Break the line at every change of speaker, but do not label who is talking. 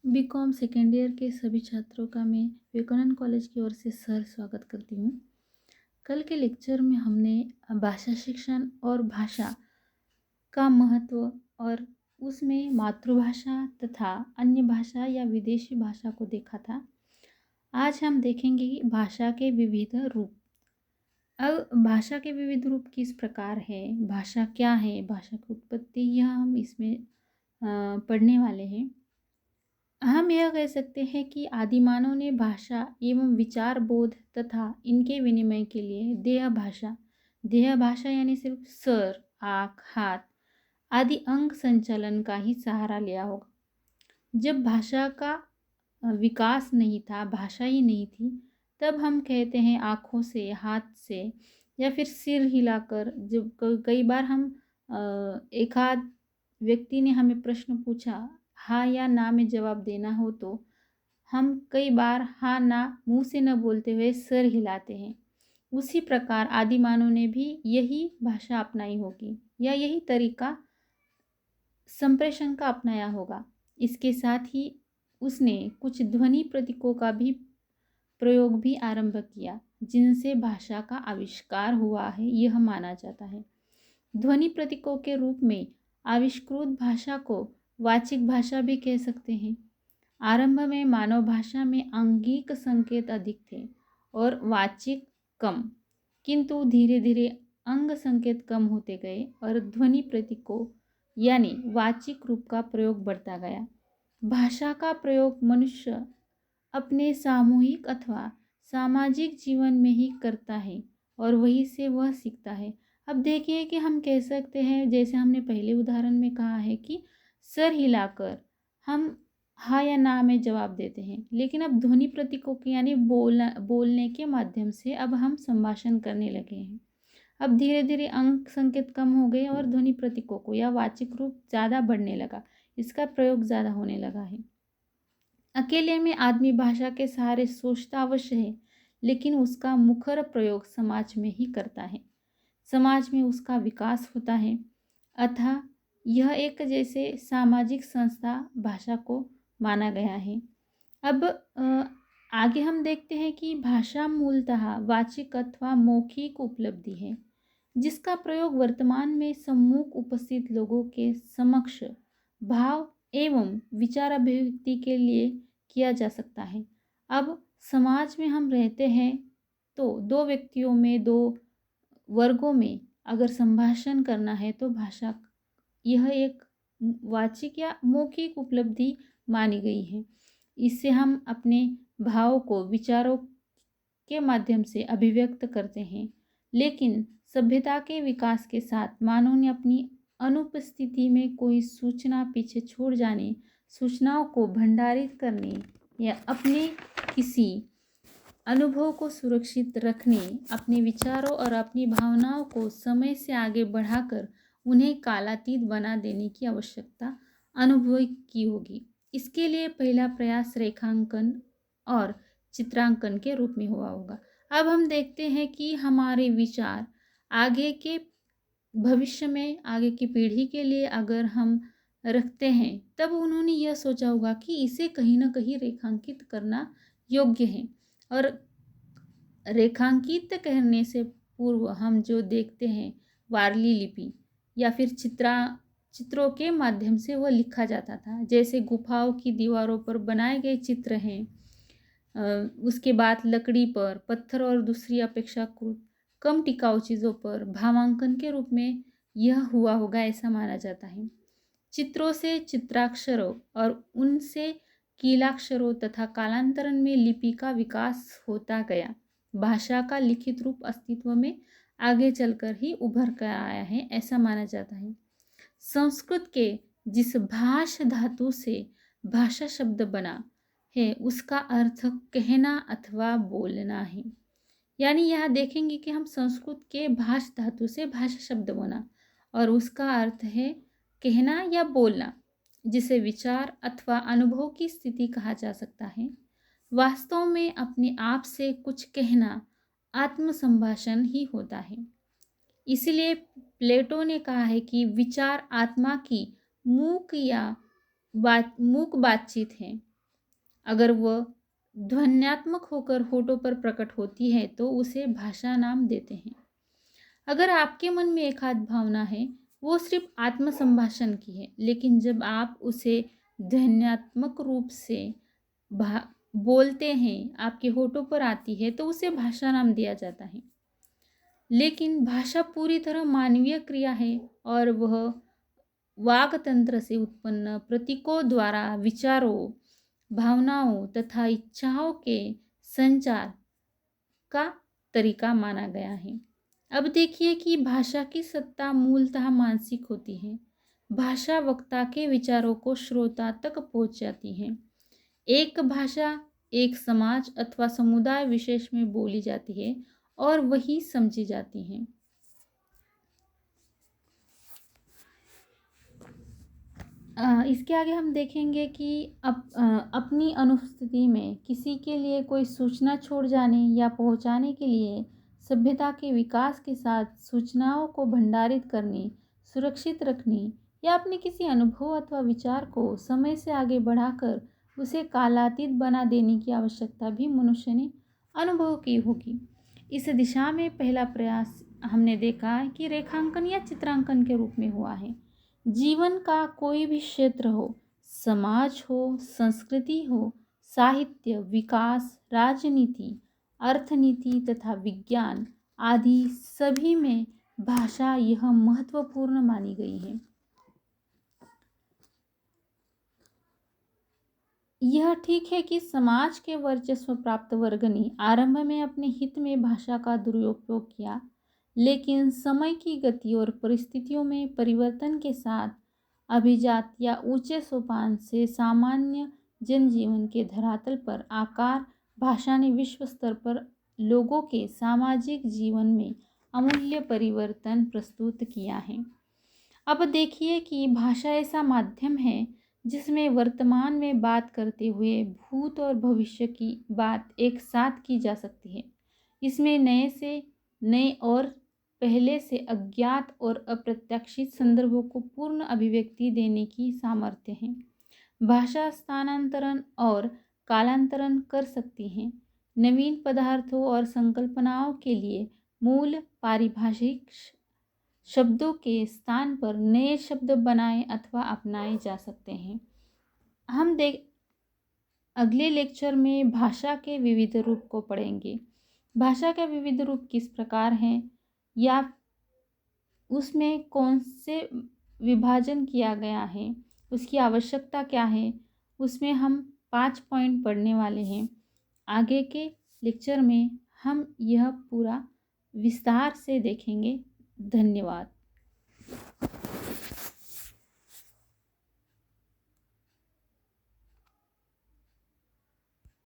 BCom second year के सभी छात्रों का मैं विवेकानंद कॉलेज की ओर से सर स्वागत करती हूँ। कल के लेक्चर में हमने भाषा शिक्षण और भाषा का महत्व और उसमें मातृभाषा तथा अन्य भाषा या विदेशी भाषा को देखा था। आज हम देखेंगे कि भाषा के विविध रूप। अब भाषा के विविध रूप किस प्रकार है, भाषा क्या है, भाषा की उत्पत्ति, यह हम इसमें पढ़ने वाले हैं। हम यह कह सकते हैं कि आदिमानव ने भाषा एवं विचार बोध तथा इनके विनिमय के लिए देह भाषा यानी सिर्फ सर, आँख, हाथ आदि अंग संचालन का ही सहारा लिया होगा। जब भाषा का विकास नहीं था, भाषा ही नहीं थी, तब हम कहते हैं आँखों से, हाथ से या फिर सिर हिलाकर। जब कई बार हम एक आध व्यक्ति ने हमें प्रश्न पूछा, हाँ या ना में जवाब देना हो, तो हम कई बार हाँ ना मुंह से न बोलते हुए सर हिलाते हैं। उसी प्रकार आदिमानव ने भी यही भाषा अपनाई होगी या यही तरीका संप्रेषण का अपनाया होगा। इसके साथ ही उसने कुछ ध्वनि प्रतीकों का भी प्रयोग भी आरंभ किया, जिनसे भाषा का आविष्कार हुआ है, यह माना जाता है। ध्वनि प्रतीकों के रूप में आविष्कृत भाषा को वाचिक भाषा भी कह सकते हैं। आरंभ में मानव भाषा में आंगिक संकेत अधिक थे और वाचिक कम, किंतु धीरे धीरे अंग संकेत कम होते गए और ध्वनि प्रतीकों यानी वाचिक रूप का प्रयोग बढ़ता गया। भाषा का प्रयोग मनुष्य अपने सामूहिक अथवा सामाजिक जीवन में ही करता है और वहीं से वह सीखता है। अब देखिए कि हम कह सकते हैं, जैसे हमने पहले उदाहरण में कहा है कि सर हिलाकर हम हाँ या ना में जवाब देते हैं, लेकिन अब ध्वनि प्रतीकों के यानी बोलने के माध्यम से अब हम संभाषण करने लगे हैं। अब धीरे धीरे अंक संकेत कम हो गए और ध्वनि प्रतीकों को या वाचिक रूप ज़्यादा बढ़ने लगा, इसका प्रयोग ज़्यादा होने लगा है। अकेले में आदमी भाषा के सहारे सोचता अवश्य है, लेकिन उसका मुखर प्रयोग समाज में ही करता है, समाज में उसका विकास होता है। अतः यह एक जैसे सामाजिक संस्था भाषा को माना गया है। अब आगे हम देखते हैं कि भाषा मूलतः वाचिक अथवा मौखिक उपलब्धि है, जिसका प्रयोग वर्तमान में सम्मुख उपस्थित लोगों के समक्ष भाव एवं विचार अभिव्यक्ति के लिए किया जा सकता है। अब समाज में हम रहते हैं, तो दो व्यक्तियों में, दो वर्गों में अगर संभाषण करना है तो भाषा यह एक वाचिक या मौखिक उपलब्धि मानी गई है। इससे हम अपने भाव को विचारों के माध्यम से अभिव्यक्त करते हैं। लेकिन सभ्यता के विकास के साथ मानव ने अपनी अनुपस्थिति में कोई सूचना पीछे छोड़ जाने, सूचनाओं को भंडारित करने या अपने किसी अनुभव को सुरक्षित रखने, अपने विचारों और अपनी भावनाओं को समय से आगे बढ़ाकर उन्हें कालातीत बना देने की आवश्यकता अनुभव की होगी। इसके लिए पहला प्रयास रेखांकन और चित्रांकन के रूप में हुआ होगा। अब हम देखते हैं कि हमारे विचार आगे के भविष्य में, आगे की पीढ़ी के लिए अगर हम रखते हैं, तब उन्होंने यह सोचा होगा कि इसे कहीं ना कहीं रेखांकित करना योग्य है। और रेखांकित करने से पूर्व हम जो देखते हैं वारली लिपि या फिर चित्रों के माध्यम से वह लिखा जाता था। जैसे गुफाओं की दीवारों पर बनाए गए चित्र हैं, उसके बाद लकड़ी पर, पत्थर और दूसरी अपेक्षाकृत कम टिकाऊ चीज़ों पर भावांकन के रूप में यह हुआ होगा, ऐसा माना जाता है। चित्रों से चित्राक्षरों और उनसे कीलाक्षरों तथा कालांतरण में लिपि का विकास होता गया। भाषा का लिखित रूप अस्तित्व में आगे चलकर ही उभर कर आया है, ऐसा माना जाता है। संस्कृत के जिस भाष धातु से भाषा शब्द बना है, उसका अर्थ कहना अथवा बोलना है। यानी यहाँ देखेंगे कि हम संस्कृत के भाष धातु से भाषा शब्द बना और उसका अर्थ है कहना या बोलना, जिसे विचार अथवा अनुभव की स्थिति कहा जा सकता है। वास्तव में अपने आप से कुछ कहना आत्म संभाषण ही होता है। इसलिए प्लेटो ने कहा है कि विचार आत्मा की मूक बातचीत है। अगर वह ध्वन्यात्मक होकर होठों पर प्रकट होती है तो उसे भाषा नाम देते हैं। अगर आपके मन में एक आध भावना है, वो सिर्फ आत्म संभाषण की है, लेकिन जब आप उसे ध्वन्यात्मक रूप से भा बोलते हैं, आपके होठों पर आती है, तो उसे भाषा नाम दिया जाता है। लेकिन भाषा पूरी तरह मानवीय क्रिया है और वह वाग तंत्र से उत्पन्न प्रतीकों द्वारा विचारों, भावनाओं तथा इच्छाओं के संचार का तरीका माना गया है। अब देखिए कि भाषा की सत्ता मूलतः मानसिक होती है। भाषा वक्ता के विचारों को श्रोता तक पहुंच जाती है। एक भाषा एक समाज अथवा समुदाय विशेष में बोली जाती है और वही समझी जाती है। इसके आगे हम देखेंगे कि अपनी अनुपस्थिति में किसी के लिए कोई सूचना छोड़ जाने या पहुंचाने के लिए सभ्यता के विकास के साथ सूचनाओं को भंडारित करने, सुरक्षित रखने या अपने किसी अनुभव अथवा विचार को समय से आगे बढ़ाकर उसे कालातीत बना देने की आवश्यकता भी मनुष्य ने अनुभव की होगी। इस दिशा में पहला प्रयास हमने देखा है कि रेखांकन या चित्रांकन के रूप में हुआ है। जीवन का कोई भी क्षेत्र हो, समाज हो, संस्कृति हो, साहित्य, विकास, राजनीति, अर्थनीति तथा विज्ञान आदि सभी में भाषा यह महत्वपूर्ण मानी गई है। यह ठीक है कि समाज के वर्चस्व प्राप्त वर्ग ने आरंभ में अपने हित में भाषा का दुरुपयोग किया, लेकिन समय की गति और परिस्थितियों में परिवर्तन के साथ अभिजात या ऊंचे सोपान से सामान्य जनजीवन के धरातल पर आकार भाषा ने विश्व स्तर पर लोगों के सामाजिक जीवन में अमूल्य परिवर्तन प्रस्तुत किया है। अब देखिए कि भाषा ऐसा माध्यम है जिसमें वर्तमान में बात करते हुए भूत और भविष्य की बात एक साथ की जा सकती है। इसमें नए से नए और पहले से अज्ञात और अप्रत्याशित संदर्भों को पूर्ण अभिव्यक्ति देने की सामर्थ्य है। भाषा स्थानांतरण और कालांतरण कर सकती है। नवीन पदार्थों और संकल्पनाओं के लिए मूल पारिभाषिक शब्दों के स्थान पर नए शब्द बनाए अथवा अपनाए जा सकते हैं। हम अगले लेक्चर में भाषा के विविध रूप को पढ़ेंगे। भाषा के विविध रूप किस प्रकार हैं या उसमें कौन से विभाजन किया गया है, उसकी आवश्यकता क्या है, उसमें हम 5 पॉइंट पढ़ने वाले हैं। आगे के लेक्चर में हम यह पूरा विस्तार से देखेंगे। धन्यवाद।